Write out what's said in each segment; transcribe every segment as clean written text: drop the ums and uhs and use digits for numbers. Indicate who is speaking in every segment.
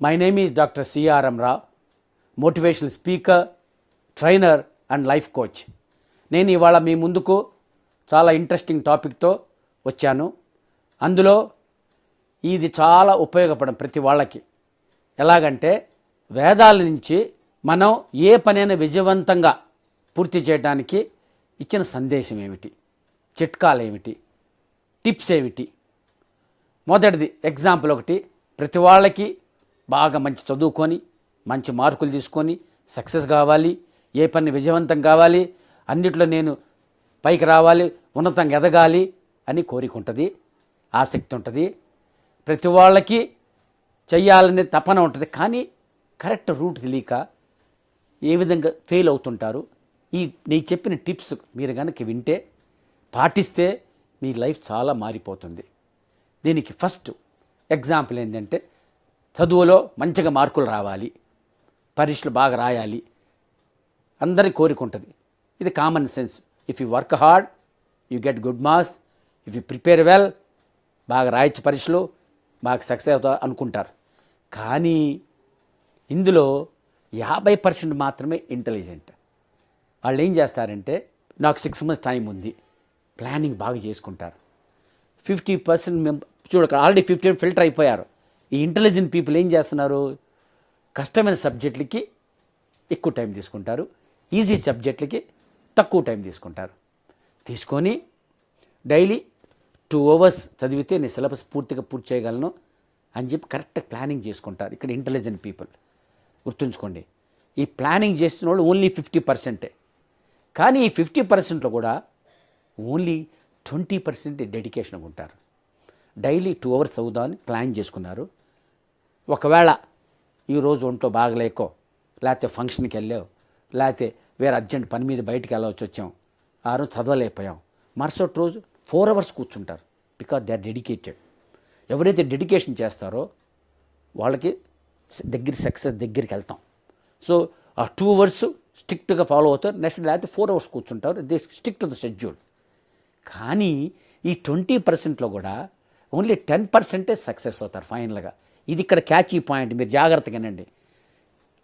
Speaker 1: My name is Dr. C.R.M. Rao, motivational speaker, trainer and life coach. నేను ఇవాళ మీ ముందుకు చాలా ఇంట్రెస్టింగ్ టాపిక్తో వచ్చాను. అందులో ఇది చాలా ఉపయోగపడం ప్రతి వాళ్ళకి. ఎలాగంటే వేదాల నుంచి మనం ఏ పనైనా విజయవంతంగా పూర్తి చేయడానికి ఇచ్చిన సందేశం ఏమిటి, చిట్కాలు ఏమిటి, టిప్స్ ఏమిటి. మొదటిది ఎగ్జాంపుల్ ఒకటి, ప్రతి వాళ్ళకి బాగా మంచి చదువుకొని మంచి మార్కులు తీసుకొని సక్సెస్ కావాలి, ఏ పని విజయవంతం కావాలి, అన్నిట్లో నేను పైకి రావాలి, ఉన్నతంగా ఎదగాలి అని కోరిక ఉంటుంది, ఆసక్తి ఉంటుంది. ప్రతి వాళ్ళకి చెయ్యాలనే తపన ఉంటుంది. కానీ కరెక్ట్ రూట్ తెలియక ఏ విధంగా ఫెయిల్ అవుతుంటారు. నేను చెప్పిన టిప్స్ మీరు కనుక వింటే పాటిస్తే మీ లైఫ్ చాలా మారిపోతుంది. దీనికి ఫస్ట్ ఎగ్జాంపుల్ ఏంటంటే, చదువులో మంచిగా మార్కులు రావాలి, పరీక్షలు బాగా రాయాలి, అందరి కోరిక ఉంటుంది. ఇది common sense. If you work hard you get good marks, if you prepare well బాగా రాయొచ్చు పరీక్షలు, బాగా సక్సెస్ అవుతా అనుకుంటారు. కానీ ఇందులో 50% మాత్రమే ఇంటెలిజెంట్. వాళ్ళు ఏం చేస్తారంటే, నాకు 6 months టైం ఉంది, ప్లానింగ్ బాగా చేసుకుంటారు. 50% చూడక ఆల్రెడీ 50 ఫిల్టర్ అయిపోయారు. ఈ ఇంటెలిజెంట్ పీపుల్ ఏం చేస్తున్నారు, కష్టమైన సబ్జెక్టులకి ఎక్కువ టైం తీసుకుంటారు, ఈజీ సబ్జెక్టులకి తక్కువ టైం తీసుకొని డైలీ 2 hours చదివితే నేను సిలబస్ పూర్తిగా పూర్తి చేయగలను అని చెప్పి కరెక్ట్గా ప్లానింగ్ చేసుకుంటారు. ఇక్కడ ఇంటెలిజెంట్ పీపుల్ గుర్తుంచుకోండి. ఈ ప్లానింగ్ చేసిన వాళ్ళు ఓన్లీ 50%. కానీ ఈ 50%లో కూడా ఓన్లీ 20% డెడికేషన్గా ఉంటారు. డైలీ 2 hours చదువుదామని ప్లాన్ చేసుకున్నారు. ఒకవేళ ఈరోజు ఒంట్లో బాగలేకో, లేకపోతే ఫంక్షన్కి వెళ్ళావు, లేకపోతే వేరే అర్జెంట్ పని మీద బయటికి వెళ్ళవచ్చు వచ్చాం, ఆ రోజు చదవలేకపోయాం, మరుసటి రోజు 4 hours కూర్చుంటారు. Because they are dedicated. ఎవరైతే డెడికేషన్ చేస్తారో వాళ్ళకి సక్సెస్ దగ్గరికి వెళ్తాం. సో ఆ 2 hours స్ట్రిక్ట్గా ఫాలో అవుతారు. నెక్స్ట్ లేకపోతే 4 hours కూర్చుంటారు. They stick to the schedule. కానీ ఈ 20%లో కూడా ఓన్లీ 10% సక్సెస్ అవుతారు ఫైనల్గా. ఇది ఇక్కడ క్యాచీ పాయింట్, మీరు జాగ్రత్తగా వినండి.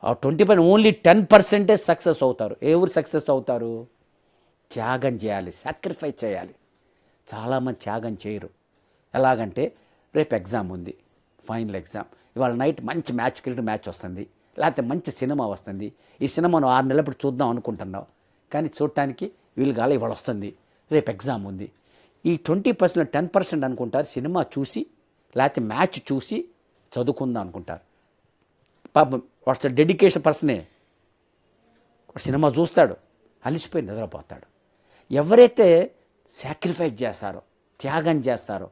Speaker 1: ఆ 20% ఓన్లీ 10% సక్సెస్ అవుతారు. ఎవరు సక్సెస్ అవుతారు? త్యాగం చేయాలి, సాక్రిఫైస్ చేయాలి. చాలామంది త్యాగం చేయరు. ఎలాగంటే, రేపు ఎగ్జామ్ ఉంది, ఫైనల్ ఎగ్జామ్, ఇవాళ నైట్ మంచి క్రికెట్ మ్యాచ్ వస్తుంది, లేకపోతే మంచి సినిమా వస్తుంది, ఈ సినిమాను 6 నెలలప్పుడు చూద్దాం అనుకుంటున్నావు, కానీ చూడటానికి వీలు కాలే, ఇవాళ వస్తుంది, రేపు ఎగ్జామ్ ఉంది. ఈ 20%, 10% అనుకుంటారు సినిమా చూసి లేకపోతే మ్యాచ్ చూసి చదువుకుందాం అనుకుంటారు. పాపం వాడు డెడికేషన్ పర్సనే, సినిమా చూస్తాడు, అలిసిపోయి నిద్రపోతాడు. ఎవరైతే సాక్రిఫైస్ చేస్తారో, త్యాగం చేస్తారో,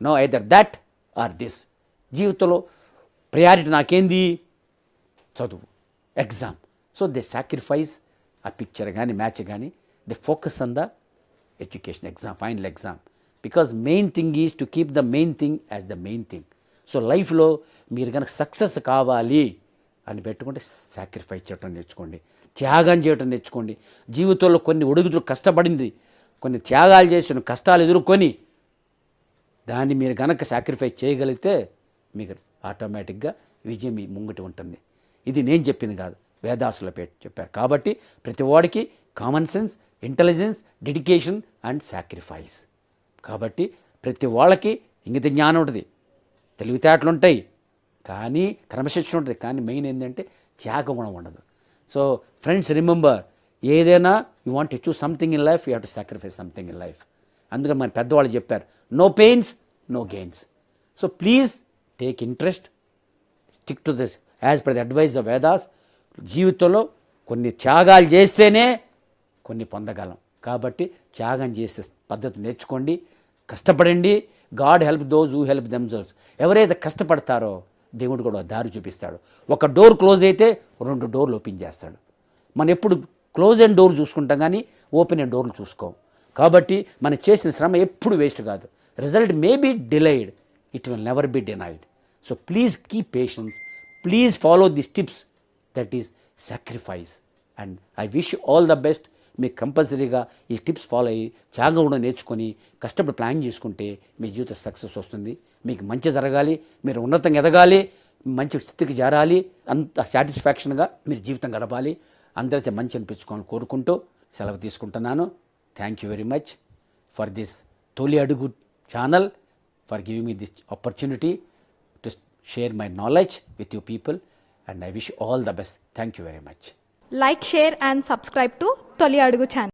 Speaker 1: no either that or this, జీవితంలో ప్రయారిటీ నాకేంది, చదువు, ఎగ్జామ్. సో దే సాక్రిఫైస్ ఆ పిక్చర్ కానీ మ్యాచ్ కానీ, they focus on the education, exam, final exam. Because main thing is to keep the main thing as the main thing. So లైఫ్లో మీరు కనుక success కావాలి అని పెట్టుకుంటే సాక్రిఫైస్ చేయటం నేర్చుకోండి, త్యాగం చేయటం నేర్చుకోండి. జీవితంలో కొన్ని ఒడుగుతులు కష్టపడింది, కొన్ని త్యాగాలు చేసిన కష్టాలు ఎదుర్కొని దాన్ని మీరు కనుక సాక్రిఫైస్ చేయగలిగితే మీకు ఆటోమేటిక్గా విజయం మీ ముంగటి ఉంటుంది. ఇది నేను చెప్పింది కాదు, వేదాసుల చెప్పారు. కాబట్టి ప్రతి వాడికి common sense, intelligence, dedication and sacrifice. కాబట్టి ప్రతి వాళ్ళకి ఇంగిత జ్ఞానం ఉంటుంది, తెలివితేటలు ఉంటాయి, కానీ క్రమశిక్షణ ఉంటుంది. కానీ మెయిన్ ఏంటంటే త్యాగం కూడా ఉండదు. సో ఫ్రెండ్స్, రిమెంబర్, ఏదైనా you want to achieve something in life, you have to sacrifice something in life. అందుకని మన పెద్దవాళ్ళు చెప్పారు, no pains no gains. So please take interest, stick to this as per the advice of Vedas. జీవితంలో కొన్ని త్యాగాలు చేస్తేనే కొన్ని పొందగలం. కాబట్టి త్యాగం చేసే పద్ధతి నేర్చుకోండి, కష్టపడండి. God help those who help themselves. ఎవరైతే కష్టపడతారో దేవుడు కూడా దారి చూపిస్తాడు. ఒక డోర్ క్లోజ్ అయితే 2 doors ఓపెన్ చేస్తాడు. మనం ఎప్పుడు క్లోజ్ అండ్ డోర్ చూసుకుంటాం కానీ ఓపెన్ అండ్ డోర్లు చూసుకోం. కాబట్టి మనం చేసిన శ్రమ ఎప్పుడు వేస్ట్ కాదు. Result may be delayed, it will never be denied. So please keep patience, please follow this tips, that is sacrifice. And I wish you all the best. మీకు కంపల్సరీగా ఈ టిప్స్ ఫాలో అయ్యి త్యాగం కూడా నేర్చుకొని కష్టపడి ప్లాన్ చేసుకుంటే మీ జీవిత సక్సెస్ వస్తుంది. మీకు మంచి జరగాలి, మీరు ఉన్నతంగా ఎదగాలి, మంచి స్థితికి చేరాలి, అంత సాటిస్ఫాక్షన్గా మీరు జీవితం గడపాలి, అందరితో మంచి అనిపించుకోవాలని కోరుకుంటూ సెలవు తీసుకుంటున్నాను. Thank you very much for this తొలి అడుగు channel, for giving me this opportunity to share my knowledge with you people, and I wish all the best. Thank you very much.
Speaker 2: Like, share and subscribe to Toli Adugu channel.